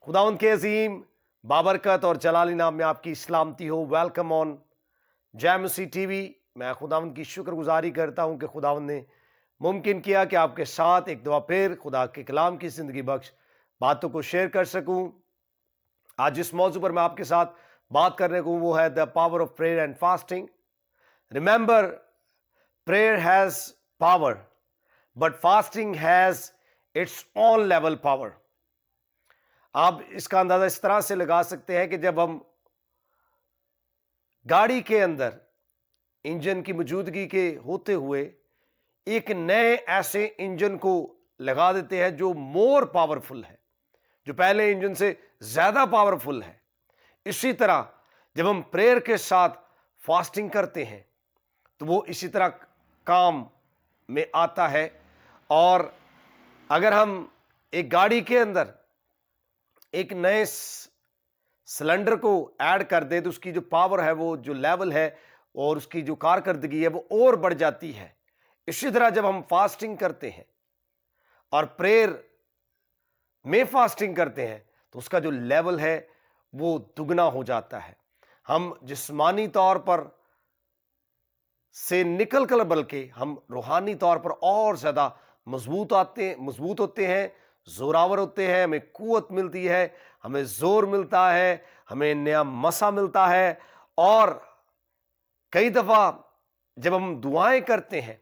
खुदावंद के अजीम बाबरकत और जलाली नाम में आपकी सलामती हो। वेलकम ऑन जय मसीह टीवी। मैं खुदावंद की शुक्रगुजारी करता हूं कि खुदावंद ने मुमकिन किया कि आपके साथ एक दफा फिर खुदा के कलाम की जिंदगी बख्श बातों को शेयर कर सकूं। आज जिस मौजू पर मैं आपके साथ बात करने को वो है the power of prayer and fasting. Remember, prayer has power but fasting has its own level power. आप इसका अंदाजा इस तरह से लगा सकते हैं कि जब हम गाड़ी के अंदर इंजन की मौजूदगी के होते हुए एक नए ऐसे इंजन को लगा देते हैं जो मोर पावरफुल है, जो पहले इंजन से ज्यादा पावरफुल है, इसी तरह जब हम प्रेयर के साथ फास्टिंग करते हैं तो वो इसी तरह काम में आता है। और अगर हम एक गाड़ी के अंदर एक नए सिलेंडर को ऐड कर दे तो उसकी जो पावर है, वो जो लेवल है और उसकी जो कारकर्दगी है वो और बढ़ जाती है। इसी तरह जब हम फास्टिंग करते हैं और प्रेयर में फास्टिंग करते हैं तो उसका जो लेवल है वो दुगना हो जाता है। हम जिस्मानी तौर पर से निकल कर बल्कि हम रूहानी तौर पर और ज्यादा मजबूत होते हैं, जोरावर होते हैं, हमें कुव्वत मिलती है, हमें जोर मिलता है, हमें नया मसा मिलता है। और कई दफा जब हम दुआएं करते हैं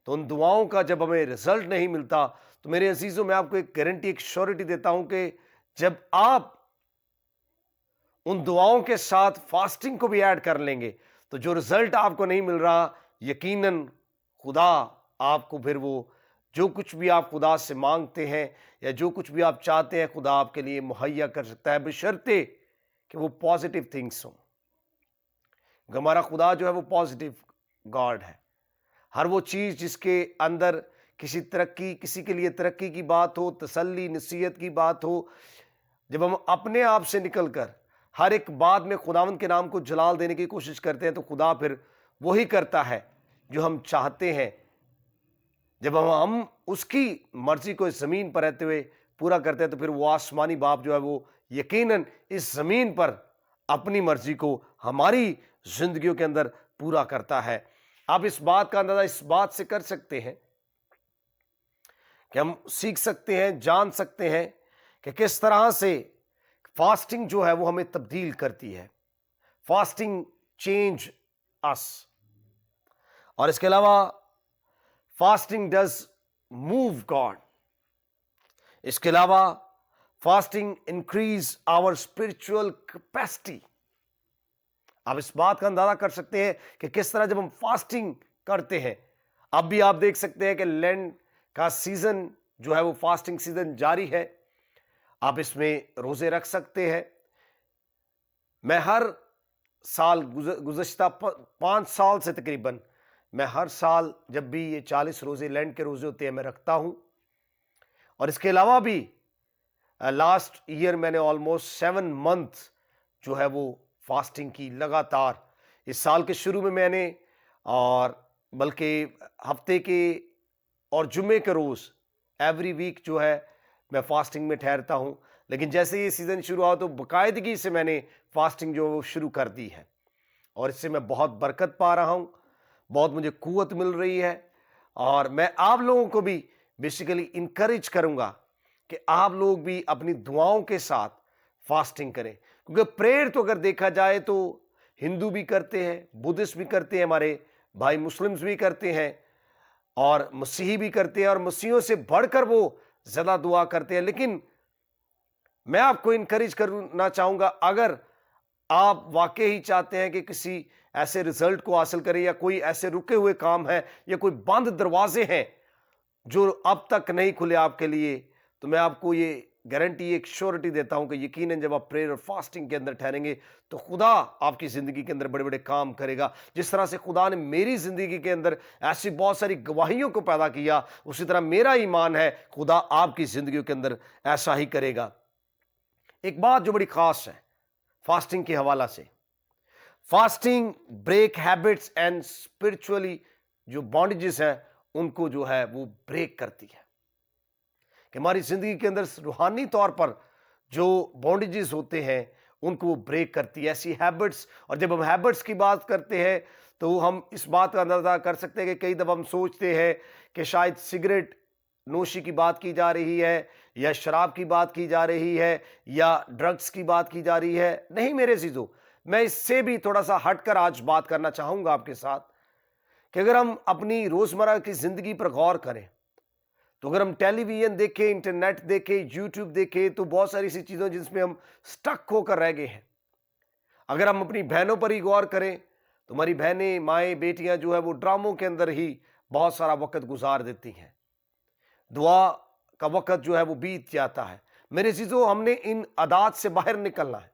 तो उन दुआओं का जब हमें रिजल्ट नहीं मिलता तो मेरे अजीजों, मैं आपको एक गारंटी, एक श्योरिटी देता हूं कि जब आप उन दुआओं के साथ फास्टिंग को भी ऐड कर लेंगे तो जो रिजल्ट आपको नहीं मिल रहा, यकीनन खुदा आपको फिर वो जो कुछ भी आप खुदा से मांगते हैं या जो कुछ भी आप चाहते हैं खुदा आपके लिए मुहैया कर सकता है, बशर्ते कि वो पॉजिटिव थिंग्स हो। हमारा खुदा जो है वो पॉजिटिव गॉड है। हर वो चीज जिसके अंदर किसी के लिए तरक्की की बात हो, तसल्ली नसीहत की बात हो, जब हम अपने आप से निकलकर हर एक बात में खुदावंद के नाम को जलाल देने की कोशिश करते हैं तो खुदा फिर वही करता है जो हम चाहते हैं। जब हम उसकी मर्जी को इस जमीन पर रहते हुए पूरा करते हैं तो फिर वो आसमानी बाप जो है वो यकीनन इस जमीन पर अपनी मर्जी को हमारी जिंदगियों के अंदर पूरा करता है। आप इस बात का अंदाजा इस बात से कर सकते हैं कि हम सीख सकते हैं, जान सकते हैं कि किस तरह से फास्टिंग जो है वो हमें तब्दील करती है। Fasting change us. और इसके अलावा फास्टिंग डज मूव गॉड। इसके अलावा fasting increase our spiritual capacity. आप इस बात का अंदाजा कर सकते हैं कि किस तरह जब हम फास्टिंग करते हैं, अब भी आप देख सकते हैं कि लैंड का सीजन जो है वो फास्टिंग सीजन जारी है। आप इसमें रोजे रख सकते हैं। मैं हर साल गुज़श्ता 5 साल से तकरीबन मैं हर साल जब भी ये 40 रोजे लैंड के रोजे होते हैं मैं रखता हूं। और इसके अलावा भी लास्ट ईयर मैंने ऑलमोस्ट 7 मंथ जो है वो फास्टिंग की लगातार। इस साल के शुरू में मैंने, और बल्कि हफ्ते के और जुम्मे के रोज एवरी वीक जो है मैं फास्टिंग में ठहरता हूं। लेकिन जैसे ये सीजन शुरू हुआ तो बाकायदगी से मैंने फास्टिंग जो है वो शुरू कर दी है और इससे मैं बहुत बरकत पा रहा हूं, बहुत मुझे कुव्वत मिल रही है। और मैं आप लोगों को भी बेसिकली इनकरेज करूंगा कि आप लोग भी अपनी दुआओं के साथ फास्टिंग करें, क्योंकि प्रेयर तो अगर देखा जाए तो हिंदू भी करते हैं, बुद्धिस्ट भी करते हैं, हमारे भाई मुस्लिम्स भी करते हैं और मसीही भी करते हैं और मसीहियों से बढ़कर वो ज्यादा दुआ करते हैं। लेकिन मैं आपको इनकरेज करना चाहूंगा, अगर आप वाकई ही चाहते हैं कि किसी ऐसे रिजल्ट को हासिल करें या कोई ऐसे रुके हुए काम है या कोई बंद दरवाजे हैं जो अब तक नहीं खुले आपके लिए, तो मैं आपको ये गारंटी, एक श्योरिटी देता हूं कि यकीनन जब आप प्रेयर और फास्टिंग के अंदर ठहरेंगे तो खुदा आपकी जिंदगी के अंदर बड़े बड़े काम करेगा। जिस तरह से खुदा ने मेरी जिंदगी के अंदर ऐसी बहुत सारी गवाहियों को पैदा किया, उसी तरह मेरा ईमान है खुदा आपकी जिंदगी के अंदर ऐसा ही करेगा। एक बात जो बड़ी खास है फास्टिंग के हवाला से, fasting break habits and spiritually जो बॉन्डेजेस हैं उनको जो है वो ब्रेक करती है। कि हमारी जिंदगी के अंदर रूहानी तौर पर जो बॉन्डेजेस होते हैं उनको वो ब्रेक करती है, ऐसी हैबिट्स। और जब हम हैबिट्स की बात करते हैं तो हम इस बात का अंदाजा कर सकते हैं कि कई दफ़ा हम सोचते हैं कि शायद सिगरेट नोशी की बात की जा रही है, या शराब की बात की जा रही है, या ड्रग्स की बात की जा रही है। नहीं मेरे अज़ीज़ों, मैं इससे भी थोड़ा सा हटकर आज बात करना चाहूँगा आपके साथ कि अगर हम अपनी रोज़मर्रा की ज़िंदगी पर गौर करें तो अगर हम टेलीविज़न देखें, इंटरनेट देखें, यूट्यूब देखें, तो बहुत सारी ऐसी चीज़ें जिसमें हम स्टक होकर रह गए हैं। अगर हम अपनी बहनों पर ही गौर करें तो हमारी बहनें, माएँ, बेटियाँ जो है वो ड्रामों के अंदर ही बहुत सारा वक़्त गुजार देती हैं। दुआ का वक़्त जो है वो बीत जाता है। मेरे चीज़ों, हमने इन आदात से बाहर निकलना है।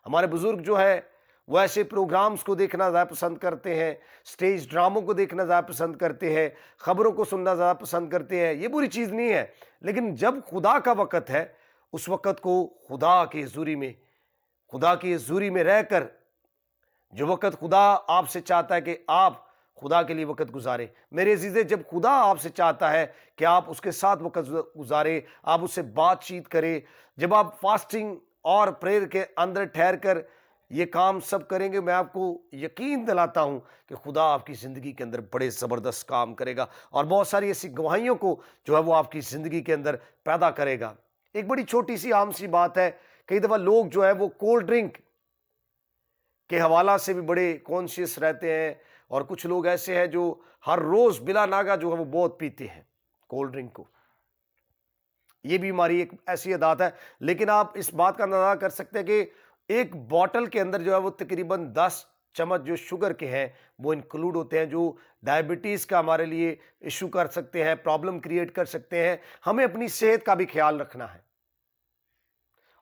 हमारे बुज़ुर्ग जो है वो ऐसे प्रोग्राम्स को देखना ज़्यादा पसंद करते हैं, स्टेज ड्रामों को देखना ज़्यादा पसंद करते हैं, ख़बरों को सुनना ज़्यादा पसंद करते हैं। ये बुरी चीज़ नहीं है, लेकिन जब खुदा का वक़्त है उस वक़्त को खुदा की हज़ूरी में रहकर, जो वक़्त खुदा आपसे चाहता है कि आप खुदा के लिए वक़्त गुजारें। मेरे अज़ीज़े, जब खुदा आपसे चाहता है कि आप उसके साथ वक़्त गुजारें, आप उससे बातचीत करें, जब आप फास्टिंग और प्रेयर के अंदर ठहर कर ये काम सब करेंगे, मैं आपको यकीन दिलाता हूँ कि खुदा आपकी ज़िंदगी के अंदर बड़े ज़बरदस्त काम करेगा और बहुत सारी ऐसी गवाहियों को जो है वो आपकी ज़िंदगी के अंदर पैदा करेगा। एक बड़ी छोटी सी आम सी बात है, कई दफ़ा लोग जो है वो कोल्ड ड्रिंक के हवाला से भी बड़े कॉन्शियस रहते हैं, और कुछ लोग ऐसे हैं जो हर रोज़ बिला नागा जो है वो बहुत पीते हैं कोल्ड ड्रिंक को। ये भी हमारी एक ऐसी आदत है। लेकिन आप इस बात का अंदाज़ा कर सकते हैं कि एक बॉटल के अंदर जो है वो तकरीबन 10 चम्मच जो शुगर के हैं वो इंक्लूड होते हैं, जो डायबिटीज़ का हमारे लिए इशू कर सकते हैं, प्रॉब्लम क्रिएट कर सकते हैं। हमें अपनी सेहत का भी ख्याल रखना है,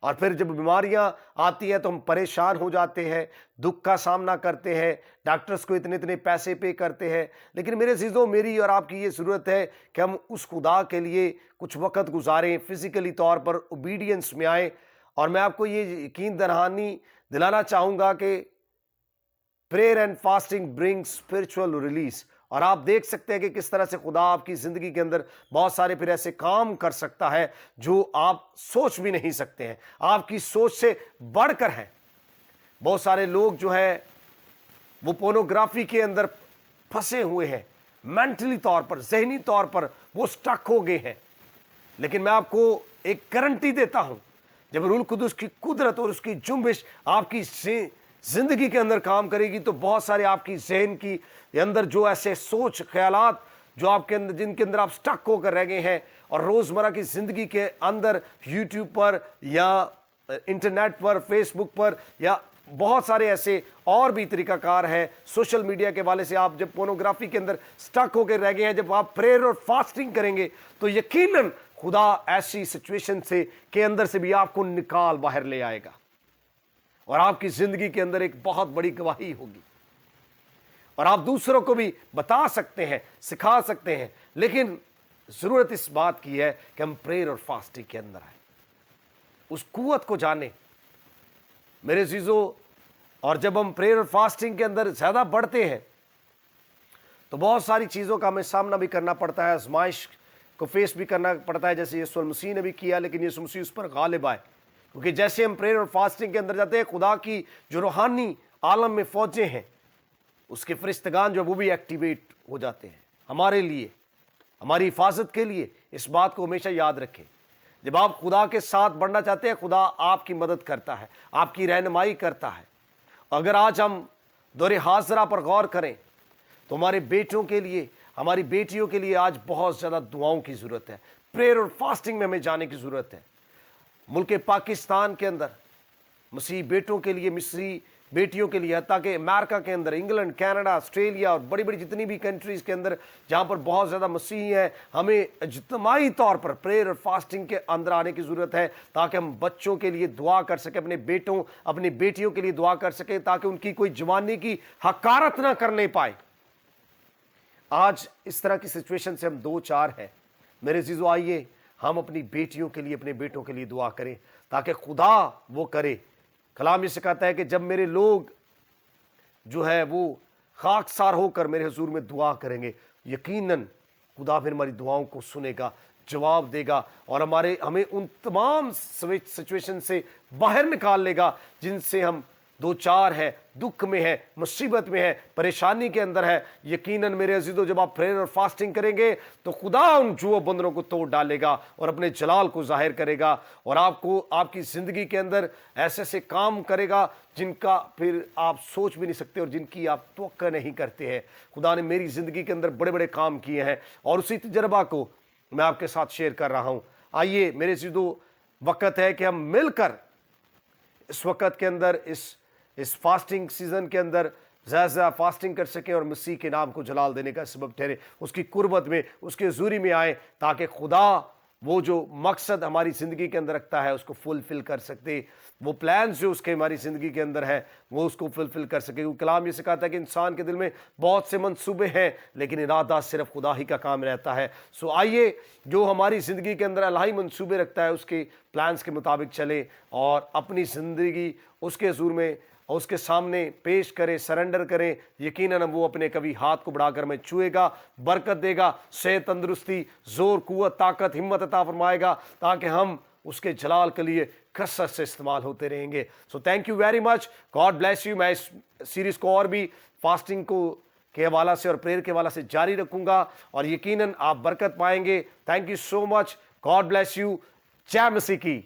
और फिर जब बीमारियां आती हैं तो हम परेशान हो जाते हैं, दुख का सामना करते हैं, डॉक्टर्स को इतने इतने पैसे पे करते हैं। लेकिन मेरे अज़ीज़ों, मेरी और आपकी ये ज़रूरत है कि हम उस खुदा के लिए कुछ वक़्त गुजारें, फिज़िकली तौर पर ओबीडियंस में आएँ। और मैं आपको ये यकीन दहानी दिलाना चाहूँगा कि prayer and fasting brings spiritual release. और आप देख सकते हैं कि किस तरह से खुदा आपकी ज़िंदगी के अंदर बहुत सारे फिर ऐसे काम कर सकता है जो आप सोच भी नहीं सकते हैं, आपकी सोच से बढ़कर हैं। बहुत सारे लोग जो है वो पोर्नोग्राफी के अंदर फंसे हुए हैं, मेंटली तौर पर, ज़हनी तौर पर वो स्टक हो गए हैं। लेकिन मैं आपको एक गारंटी देता हूं, जब रूह कुदुस की कुदरत और उसकी जुम्बिश आपकी जिंदगी के अंदर काम करेगी तो बहुत सारे आपकी ज़हन की अंदर जो ऐसे सोच ख्यालात जो आपके अंदर, जिनके अंदर आप स्टक होकर रह गए हैं, और रोज़मर्रा की ज़िंदगी के अंदर यूट्यूब पर या इंटरनेट पर, फेसबुक पर, या बहुत सारे ऐसे और भी तरीकाकार है सोशल मीडिया के वाले से, आप जब पोर्नोग्राफी के अंदर स्टक होकर रह गए हैं, जब आप प्रेयर और फास्टिंग करेंगे तो यकीनन खुदा ऐसी सिचुएशन से के अंदर से भी आपको निकाल बाहर ले आएगा, और आपकी ज़िंदगी के अंदर एक बहुत बड़ी गवाही होगी, और आप दूसरों को भी बता सकते हैं, सिखा सकते हैं। लेकिन ज़रूरत इस बात की है कि हम प्रेयर और फास्टिंग के अंदर आए, उस कुव्वत को जाने मेरे अज़ीज़ों। और जब हम प्रेयर और फास्टिंग के अंदर ज़्यादा बढ़ते हैं तो बहुत सारी चीज़ों का हमें सामना भी करना पड़ता है, आजमाइश को फेस भी करना पड़ता है, जैसे यीशु मसीह ने भी किया, लेकिन यीशु मसीह उस पर गालिब आए। क्योंकि जैसे हम प्रेयर और फास्टिंग के अंदर जाते हैं, खुदा की जो रूहानी आलम में फौजें हैं, उसके फरिश्तगान जो वो भी एक्टिवेट हो जाते हैं हमारे लिए, हमारी हिफाजत के लिए। इस बात को हमेशा याद रखें, जब आप खुदा के साथ बढ़ना चाहते हैं, खुदा आपकी मदद करता है, आपकी रहनुमाई करता है। अगर आज हम दौरे हाज़रा पर गौर करें तो हमारे बेटों के लिए, हमारी बेटियों के लिए आज बहुत ज़्यादा दुआओं की ज़रूरत है, प्रेयर और फास्टिंग में हमें जाने की ज़रूरत है। मुल्क पाकिस्तान के अंदर मसीही बेटों के लिए, मिस्री बेटियों के लिए, ताकि अमेरिका के अंदर, इंग्लैंड, कनाडा, ऑस्ट्रेलिया और बड़ी बड़ी जितनी भी कंट्रीज़ के अंदर जहाँ पर बहुत ज़्यादा मसीही हैं, हमें इज्तिमाई तौर पर प्रेयर और फास्टिंग के अंदर आने की ज़रूरत है, ताकि हम बच्चों के लिए दुआ कर सकें, अपने बेटों, अपनी बेटियों के लिए दुआ कर सकें, ताकि उनकी कोई जवानी की हकारत ना करने पाए। आज इस तरह की सिचुएशन से हम दो चार हैं। मेरे अज़ीज़ों, आइए हम अपनी बेटियों के लिए, अपने बेटों के लिए दुआ करें, ताकि खुदा वो करे। कलाम ये सिखाता है कि जब मेरे लोग जो है वो खाकसार होकर मेरे हुजूर में दुआ करेंगे, यकीनन खुदा फिर हमारी दुआओं को सुनेगा, जवाब देगा और हमें उन तमाम सिचुएशन से बाहर निकाल लेगा जिनसे हम दो चार है, दुख में है, मुसीबत में है, परेशानी के अंदर है। यकीनन मेरे अजीजों, जब आप प्रेयर और फास्टिंग करेंगे तो खुदा उन जुआ बंधनों को तोड़ डालेगा और अपने जलाल को जाहिर करेगा और आपको आपकी जिंदगी के अंदर ऐसे ऐसे काम करेगा जिनका फिर आप सोच भी नहीं सकते और जिनकी आप तवक्को नहीं करते हैं। खुदा ने मेरी जिंदगी के अंदर बड़े बड़े काम किए हैं और उसी तजर्बा को मैं आपके साथ शेयर कर रहा हूं। आइए मेरे अजीजों, वक्त है कि हम मिलकर इस वक्त के अंदर इस फास्टिंग सीजन के अंदर ज़्यादा फास्टिंग कर सकें और मसीह के नाम को जलाल देने का सबब ठहरे, उसकी कुर्बत में, उसके हुज़ूरी में आए, ताकि खुदा वो जो मकसद हमारी ज़िंदगी के अंदर रखता है उसको फुलफिल कर सकते, वो प्लान्स जो उसके हमारी ज़िंदगी के अंदर है वो उसको फुलफिल कर सके। क्योंकि कलाम ये सिखाता है कि इंसान के दिल में बहुत से मंसूबे हैं लेकिन इरादा सिर्फ खुदा ही का काम रहता है। सो आइए, जो हमारी ज़िंदगी के अंदर अल्लाह ही मंसूबे रखता है उसके प्लान्स के मुताबिक चले और अपनी ज़िंदगी उसके हुज़ूर में और उसके सामने पेश करें, सरेंडर करें। यकीनन वो अपने कभी हाथ को बढ़ाकर हमें छुएगा, बरकत देगा, सेहत, तंदुरुस्ती, जोर, कुव्वत, ताकत, हिम्मत अता फरमाएगा ताकि हम उसके जलाल के लिए कसरत से इस्तेमाल होते रहेंगे। So thank you very much, God bless you. मैं इस सीरीज़ को और भी फास्टिंग को के हवाला से और प्रेयर के हवाला से जारी रखूंगा और यकीनन आप बरकत पाएंगे। Thank you so much, God bless you. जय मसीह की।